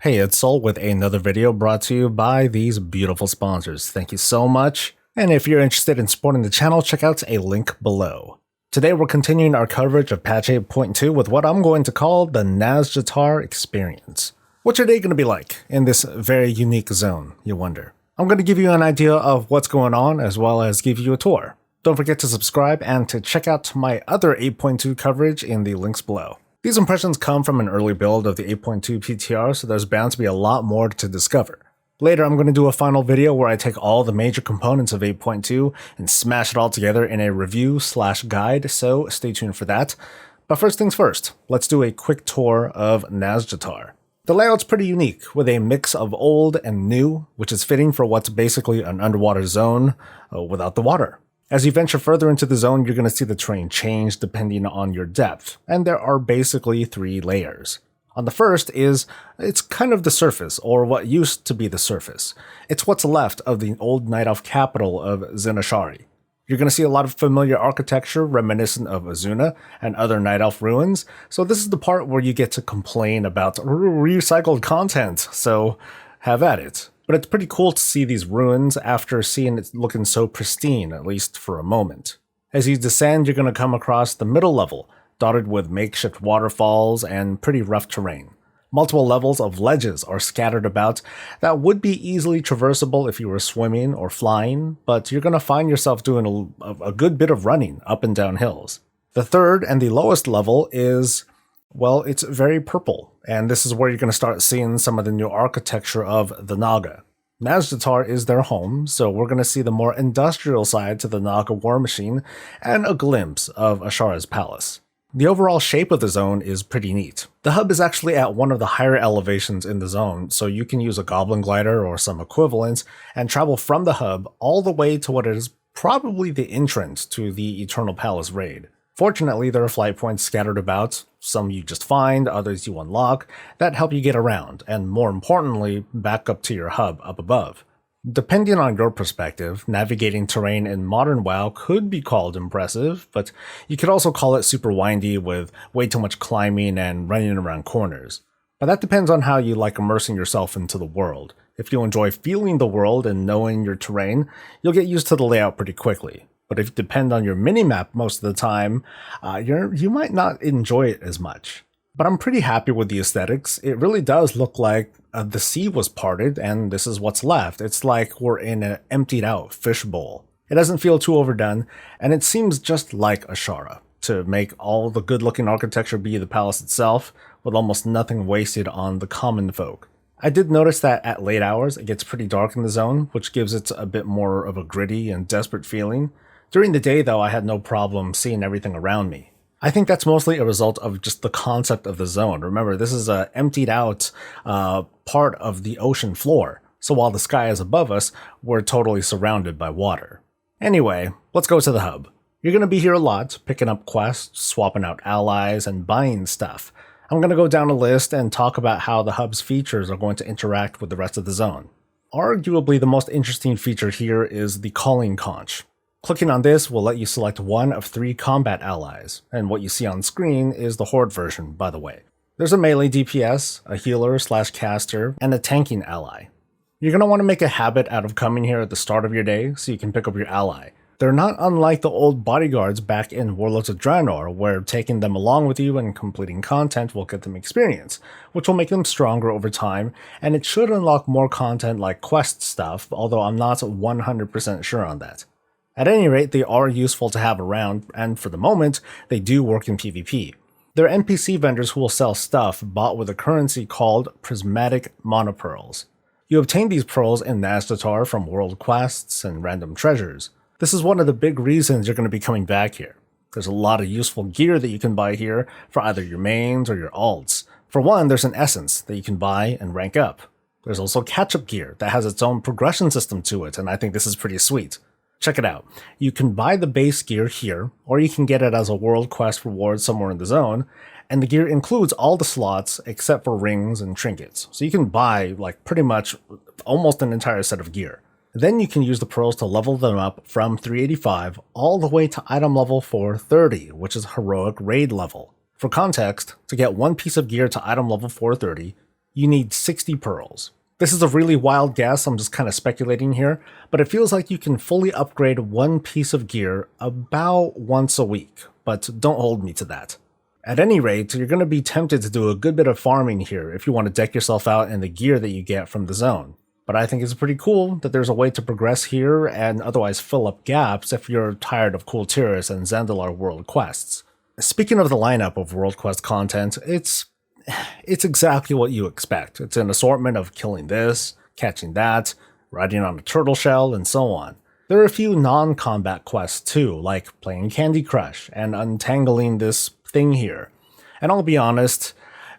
Hey, it's Sol with another video brought to you by these beautiful sponsors. Thank you so much. And if you're interested in supporting the channel, check out a link below. Today we're continuing our coverage of patch 8.2 with what I'm going to call the Nazjatar experience. What's your day going to be like in this very unique zone, you wonder? I'm going to give you an idea of what's going on as well as give you a tour. Don't forget to subscribe and to check out my other 8.2 coverage in the links below. These impressions come from an early build of the 8.2 PTR, so there's bound to be a lot more to discover. Later, I'm going to do a final video where I take all the major components of 8.2 and smash it all together in a review/guide, so stay tuned for that. But first things first, let's do a quick tour of Nazjatar. The layout's pretty unique, with a mix of old and new, which is fitting for what's basically an underwater zone without the water. As you venture further into the zone, you're going to see the terrain change depending on your depth, and there are basically three layers. On the first it's kind of the surface, or what used to be the surface. It's what's left of the old Night Elf capital of Azshara. You're going to see a lot of familiar architecture reminiscent of Azuna and other Night Elf ruins, so this is the part where you get to complain about recycled content, so have at it. But it's pretty cool to see these ruins after seeing it looking so pristine, at least for a moment. As you descend, you're going to come across the middle level, dotted with makeshift waterfalls and pretty rough terrain. Multiple levels of ledges are scattered about that would be easily traversable if you were swimming or flying, but you're going to find yourself doing a good bit of running up and down hills. The third and the lowest level is, well, it's very purple, and this is where you're going to start seeing some of the new architecture of the Naga. Nazjatar is their home, so we're going to see the more industrial side to the Naga war machine and a glimpse of Azshara's palace. The overall shape of the zone is pretty neat. The hub is actually at one of the higher elevations in the zone, so you can use a goblin glider or some equivalent and travel from the hub all the way to what is probably the entrance to the Eternal Palace raid. Fortunately, there are flight points scattered about, some you just find, others you unlock, that help you get around, and more importantly, back up to your hub up above. Depending on your perspective, navigating terrain in modern WoW could be called impressive, but you could also call it super windy with way too much climbing and running around corners. But that depends on how you like immersing yourself into the world. If you enjoy feeling the world and knowing your terrain, you'll get used to the layout pretty quickly. But if you depend on your minimap most of the time, you might not enjoy it as much. But I'm pretty happy with the aesthetics. It really does look like the sea was parted and this is what's left. It's like we're in an emptied out fishbowl. It doesn't feel too overdone, and it seems just like Azshara, to make all the good looking architecture be the palace itself, with almost nothing wasted on the common folk. I did notice that at late hours it gets pretty dark in the zone, which gives it a bit more of a gritty and desperate feeling. During the day, though, I had no problem seeing everything around me. I think that's mostly a result of just the concept of the zone. Remember, this is a emptied out part of the ocean floor, so while the sky is above us, we're totally surrounded by water. Anyway, let's go to the hub. You're going to be here a lot, picking up quests, swapping out allies, and buying stuff. I'm going to go down a list and talk about how the hub's features are going to interact with the rest of the zone. Arguably, the most interesting feature here is the calling conch. Clicking on this will let you select one of 3 combat allies, and what you see on screen is the Horde version, by the way. There's a melee DPS, a healer/caster, and a tanking ally. You're going to want to make a habit out of coming here at the start of your day so you can pick up your ally. They're not unlike the old bodyguards back in Warlords of Draenor, where taking them along with you and completing content will get them experience, which will make them stronger over time, and it should unlock more content like quest stuff, although I'm not 100% sure on that. At any rate, they are useful to have around, and for the moment, they do work in PvP. They're NPC vendors who will sell stuff bought with a currency called prismatic monopearls. You obtain these pearls in Nazjatar from world quests and random treasures. This is one of the big reasons you're going to be coming back here. There's a lot of useful gear that you can buy here for either your mains or your alts. For one, there's an essence that you can buy and rank up. There's also catch-up gear that has its own progression system to it, and I think this is pretty sweet. Check it out. You can buy the base gear here, or you can get it as a world quest reward somewhere in the zone, and the gear includes all the slots except for rings and trinkets. So you can buy like pretty much almost an entire set of gear. Then you can use the pearls to level them up from 385 all the way to item level 430, which is heroic raid level. For context, to get one piece of gear to item level 430, you need 60 pearls. This is a really wild guess, I'm just kind of speculating here, but it feels like you can fully upgrade one piece of gear about once a week, but don't hold me to that. At any rate, you're going to be tempted to do a good bit of farming here if you want to deck yourself out in the gear that you get from the zone. But I think it's pretty cool that there's a way to progress here and otherwise fill up gaps if you're tired of Cool Tiras and Zandalar world quests. Speaking of the lineup of world quest content, it's exactly what you expect. It's an assortment of killing this, catching that, riding on a turtle shell, and so on. There are a few non-combat quests too, like playing Candy Crush and untangling this thing here. And I'll be honest,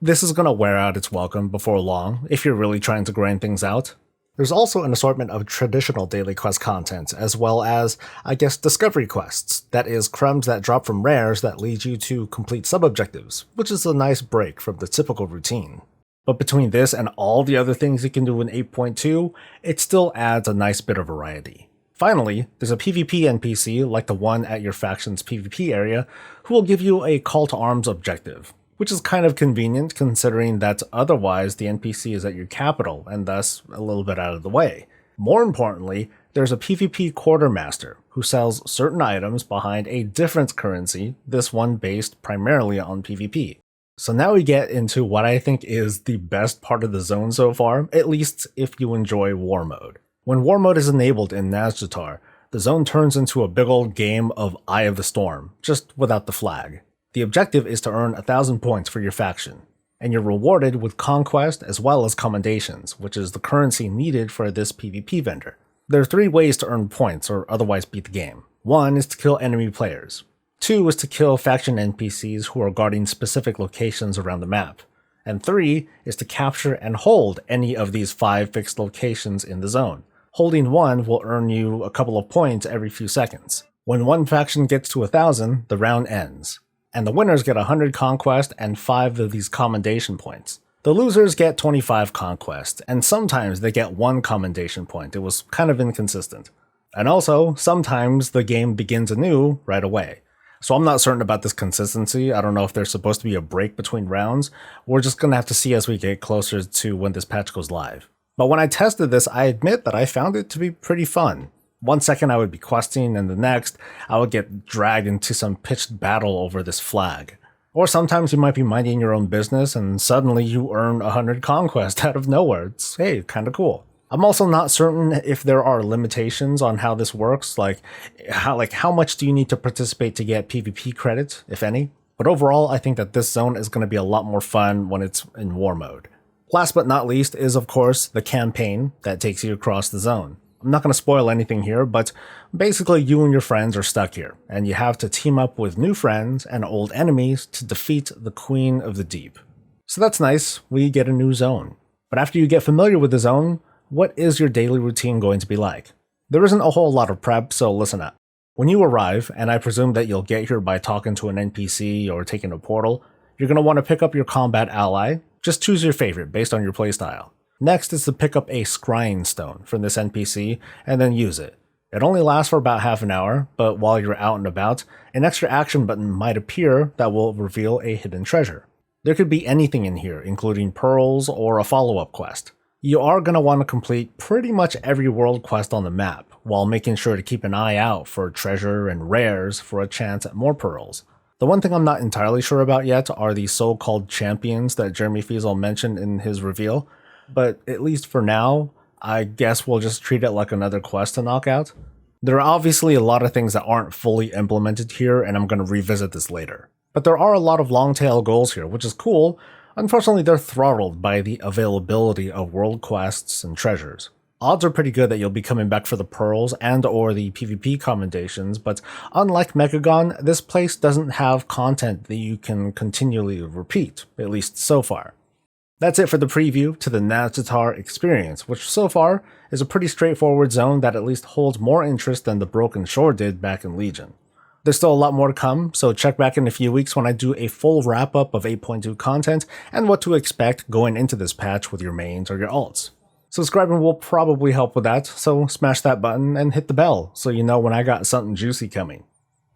this is going to wear out its welcome before long if you're really trying to grind things out. There's also an assortment of traditional daily quest content, as well as, I guess, discovery quests, that is, crumbs that drop from rares that lead you to complete sub-objectives, which is a nice break from the typical routine. But between this and all the other things you can do in 8.2, it still adds a nice bit of variety. Finally, there's a PvP NPC, like the one at your faction's PvP area, who will give you a call to arms objective, which is kind of convenient considering that otherwise the NPC is at your capital and thus a little bit out of the way. More importantly, there's a PvP quartermaster who sells certain items behind a different currency, this one based primarily on PvP. So now we get into what I think is the best part of the zone so far, at least if you enjoy War Mode. When War Mode is enabled in Nazjatar, the zone turns into a big old game of Eye of the Storm, just without the flag. The objective is to earn 1,000 points for your faction, and you're rewarded with conquest as well as commendations, which is the currency needed for this PvP vendor. There are 3 ways to earn points or otherwise beat the game. 1 is to kill enemy players. 2 is to kill faction NPCs who are guarding specific locations around the map. And 3 is to capture and hold any of these 5 fixed locations in the zone. Holding one will earn you a couple of points every few seconds. When one faction gets to 1,000, the round ends, and the winners get 100 conquest and 5 of these commendation points. The losers get 25 conquest, and sometimes they get 1 commendation point. It was kind of inconsistent. And also, sometimes the game begins anew right away. So I'm not certain about this consistency. I don't know if there's supposed to be a break between rounds. We're just going to have to see as we get closer to when this patch goes live. But when I tested this, I admit that I found it to be pretty fun. One second I would be questing, and the next I would get dragged into some pitched battle over this flag. Or sometimes you might be minding your own business and suddenly you earn 100 conquest out of nowhere. It's, hey, kinda cool. I'm also not certain if there are limitations on how this works, like how much do you need to participate to get PvP credit, if any? But overall, I think that this zone is going to be a lot more fun when it's in War Mode. Last but not least is, of course, the campaign that takes you across the zone. I'm not going to spoil anything here, but basically you and your friends are stuck here, and you have to team up with new friends and old enemies to defeat the Queen of the Deep. So that's nice, we get a new zone. But after you get familiar with the zone, what is your daily routine going to be like? There isn't a whole lot of prep, so listen up. When you arrive, and I presume that you'll get here by talking to an NPC or taking a portal, you're going to want to pick up your combat ally. Just choose your favorite based on your playstyle. Next is to pick up a scrying stone from this NPC and then use it. It only lasts for about half an hour, but while you're out and about, an extra action button might appear that will reveal a hidden treasure. There could be anything in here, including pearls or a follow-up quest. You are going to want to complete pretty much every world quest on the map, while making sure to keep an eye out for treasure and rares for a chance at more pearls. The one thing I'm not entirely sure about yet are the so-called champions that Jeremy Fiesel mentioned in his reveal, but at least for now, I guess we'll just treat it like another quest to knock out. There are obviously a lot of things that aren't fully implemented here, and I'm going to revisit this later. But there are a lot of long-tail goals here, which is cool. Unfortunately, they're throttled by the availability of world quests and treasures. Odds are pretty good that you'll be coming back for the pearls and or the PvP commendations, but unlike Mechagon, this place doesn't have content that you can continually repeat, at least so far. That's it for the preview to the Nazjatar experience, which so far is a pretty straightforward zone that at least holds more interest than the Broken Shore did back in Legion. There's still a lot more to come, so check back in a few weeks when I do a full wrap-up of 8.2 content and what to expect going into this patch with your mains or your alts. Subscribing will probably help with that, so smash that button and hit the bell so you know when I got something juicy coming.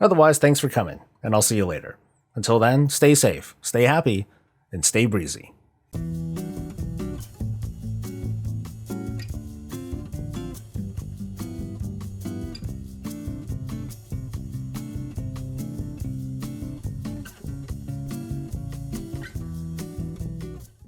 Otherwise, thanks for coming, and I'll see you later. Until then, stay safe, stay happy, and stay breezy.